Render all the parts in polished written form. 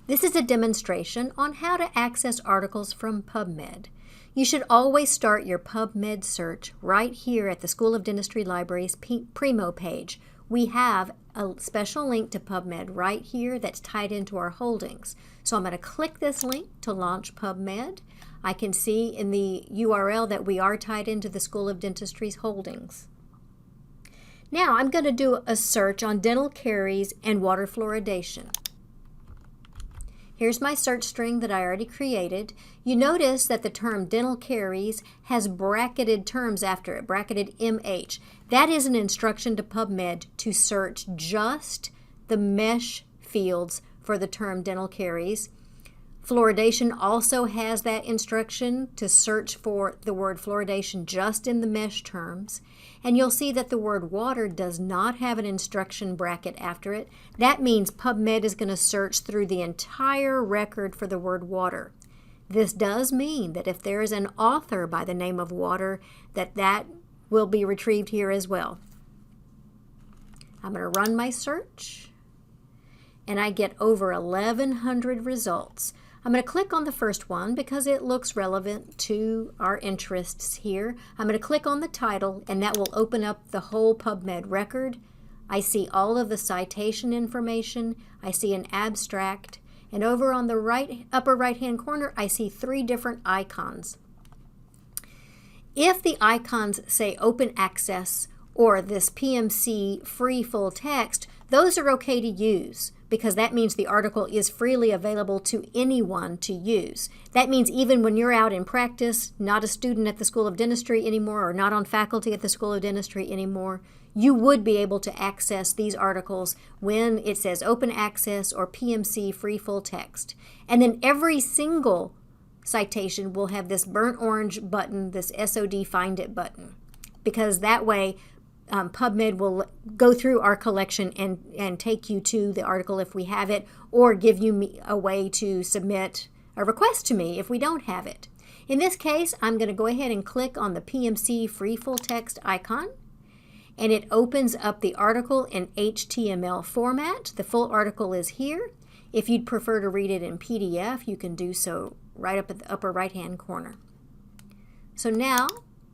This is a demonstration on how to access articles from PubMed. You should always start your PubMed search right here at the School of Dentistry Library's Primo page. We have a special link to PubMed right here that's tied into our holdings. So I'm going to click this link to launch PubMed. I can see in the URL that we are tied into the School of Dentistry's holdings. Now I'm going to do a search on dental caries and water fluoridation. Here's my search string that I already created. You notice that the term dental caries has bracketed terms after it, bracketed MH. That is an instruction to PubMed to search just the mesh fields for the term dental caries. Fluoridation also has that instruction to search for the word fluoridation just in the mesh terms. And you'll see that the word water does not have an instruction bracket after it. That means PubMed is going to search through the entire record for the word water. This does mean that if there is an author by the name of water, that will be retrieved here as well. I'm going to run my search, and I get over 1,100 results. I'm going to click on the first one because it looks relevant to our interests here. I'm going to click on the title, and that will open up the whole PubMed record. I see all of the citation information. I see an abstract. And over on the upper right-hand corner, I see 3 different icons. If the icons say open access or this PMC free full text, those are okay to use, because that means the article is freely available to anyone to use. That means even when you're out in practice, not a student at the School of Dentistry anymore, or not on faculty at the School of Dentistry anymore, you would be able to access these articles when it says open access or PMC free full text. And then every single citation will have this burnt orange button, this SOD Find It button, because that way PubMed will go through our collection and take you to the article if we have it, or give you a way to submit a request to me if we don't have it. In this case, I'm going to go ahead and click on the PMC free full text icon, and it opens up the article in HTML format. The full article is here. If you'd prefer to read it in PDF, you can do so right up at the upper right-hand corner. So now,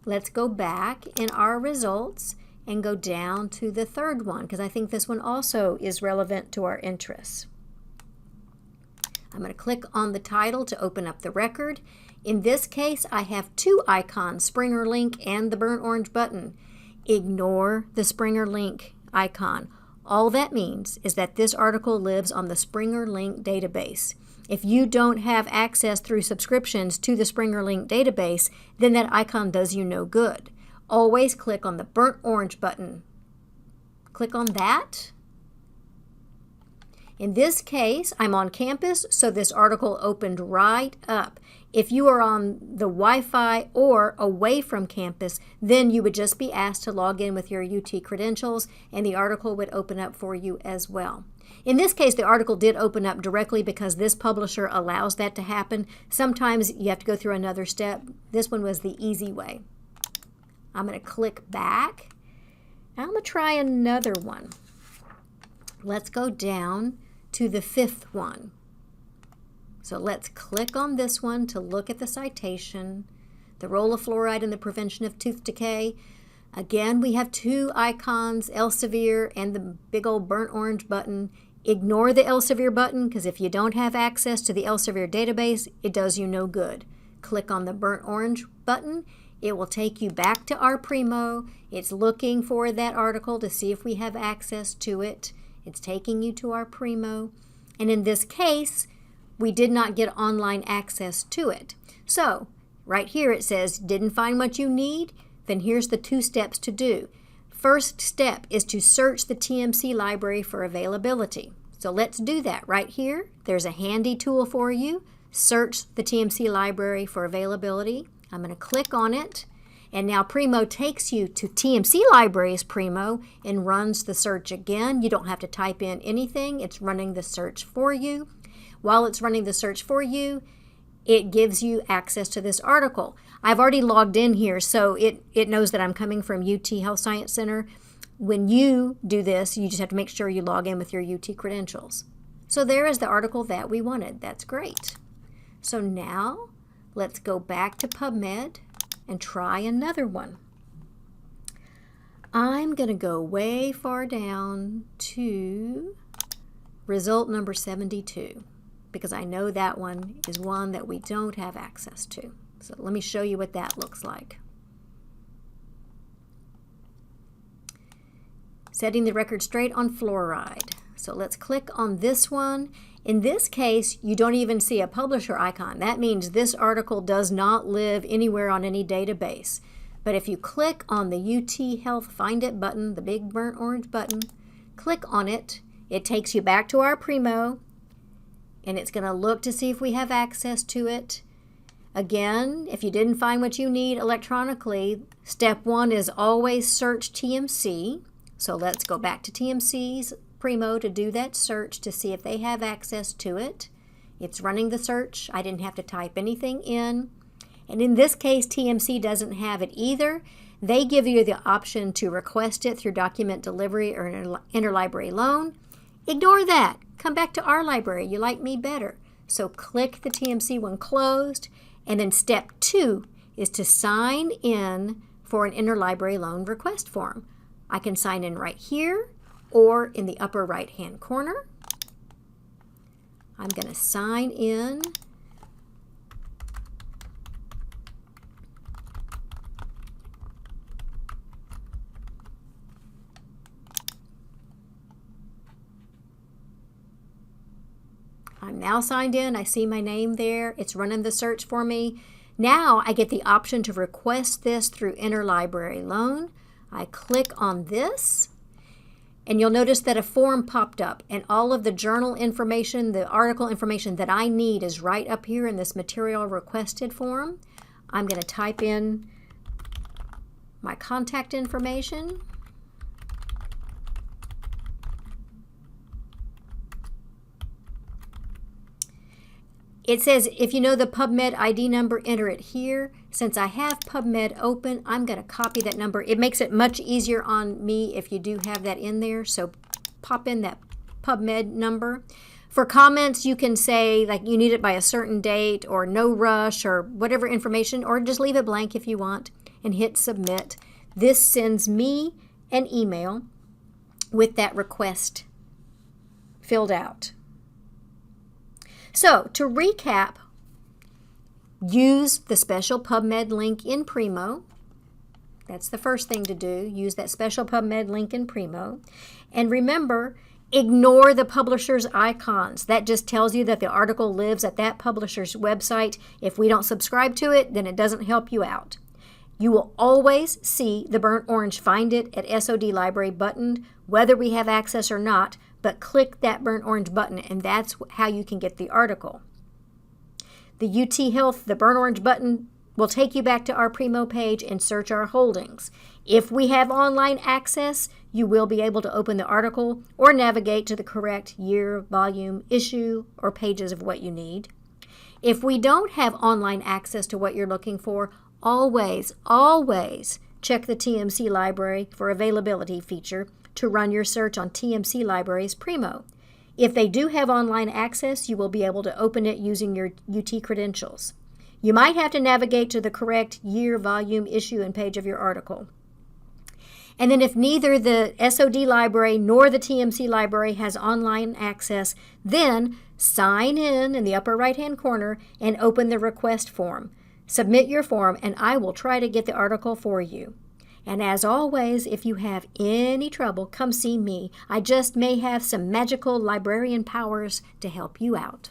let's go back in our results and go down to the third one, because I think this one also is relevant to our interests. I'm going to click on the title to open up the record. In this case, I have 2 icons, Springer Link and the burnt orange button. Ignore the Springer Link icon. All that means is that this article lives on the Springer Link database. If you don't have access through subscriptions to the Springer Link database, then that icon does you no good. Always click on the burnt orange button. Click on that. In this case, I'm on campus, so this article opened right up. If you are on the Wi-Fi or away from campus, then you would just be asked to log in with your UT credentials, and the article would open up for you as well. In this case, the article did open up directly because this publisher allows that to happen. Sometimes you have to go through another step. This one was the easy way. I'm going to click back. Now I'm going to try another one. Let's go down to the 5th one. So let's click on this one to look at the citation, the role of fluoride in the prevention of tooth decay. Again, we have 2 icons, Elsevier and the big old burnt orange button. Ignore the Elsevier button, because if you don't have access to the Elsevier database, it does you no good. Click on the burnt orange button. It will take you back to our Primo. It's looking for that article to see if we have access to it. It's taking you to our Primo. And in this case, we did not get online access to it. So right here it says, didn't find what you need? Then here's the 2 steps to do. First step is to search the TMC library for availability. So let's do that right here. There's a handy tool for you. Search the TMC library for availability. I'm going to click on it, and now Primo takes you to TMC Libraries Primo and runs the search again. You don't have to type in anything. It's running the search for you. While it's running the search for you, it gives you access to this article. I've already logged in here, so it knows that I'm coming from UT Health Science Center. When you do this, you just have to make sure you log in with your UT credentials. So there is the article that we wanted. That's great. So now let's go back to PubMed and try another one. I'm going to go way far down to result number 72 because I know that one is one that we don't have access to. So let me show you what that looks like. Setting the record straight on fluoride. So let's click on this one. In this case, you don't even see a publisher icon. That means this article does not live anywhere on any database. But if you click on the UT Health Find It button, the big burnt orange button, click on it. It takes you back to our Primo, and it's going to look to see if we have access to it. Again, if you didn't find what you need electronically, step one is always search TMC. So let's go back to TMC's Primo to do that search to see if they have access to it. It's running the search. I didn't have to type anything in. And in this case, TMC doesn't have it either. They give you the option to request it through document delivery or an interlibrary loan. Ignore that. Come back to our library. You like me better. So click the TMC one closed. And then step 2 is to sign in for an interlibrary loan request form. I can sign in right here or in the upper right-hand corner. I'm going to sign in. I'm now signed in. I see my name there. It's running the search for me. Now I get the option to request this through interlibrary loan. I click on this, and you'll notice that a form popped up, and all of the journal information, the article information that I need is right up here in this material requested form. I'm going to type in my contact information. It says, if you know the PubMed ID number, enter it here. Since I have PubMed open, I'm going to copy that number. It makes it much easier on me if you do have that in there. So pop in that PubMed number. For comments, you can say like you need it by a certain date or no rush or whatever information, or just leave it blank if you want and hit submit. This sends me an email with that request filled out. So to recap, use the special PubMed link in Primo. That's the first thing to do. Use that special PubMed link in Primo. And remember, ignore the publisher's icons. That just tells you that the article lives at that publisher's website. If we don't subscribe to it, then it doesn't help you out. You will always see the burnt orange Find It at SOD Library button, whether we have access or not, but click that burnt orange button, and that's how you can get the article. The UT Health, the burnt orange button, will take you back to our Primo page and search our holdings. If we have online access, you will be able to open the article or navigate to the correct year, volume, issue, or pages of what you need. If we don't have online access to what you're looking for, always check the TMC library for availability feature to run your search on TMC Libraries Primo. If they do have online access, you will be able to open it using your UT credentials. You might have to navigate to the correct year, volume, issue, and page of your article. And then if neither the SOD library nor the TMC library has online access, then sign in the upper right-hand corner and open the request form. Submit your form, and I will try to get the article for you. And as always, if you have any trouble, come see me. I just may have some magical librarian powers to help you out.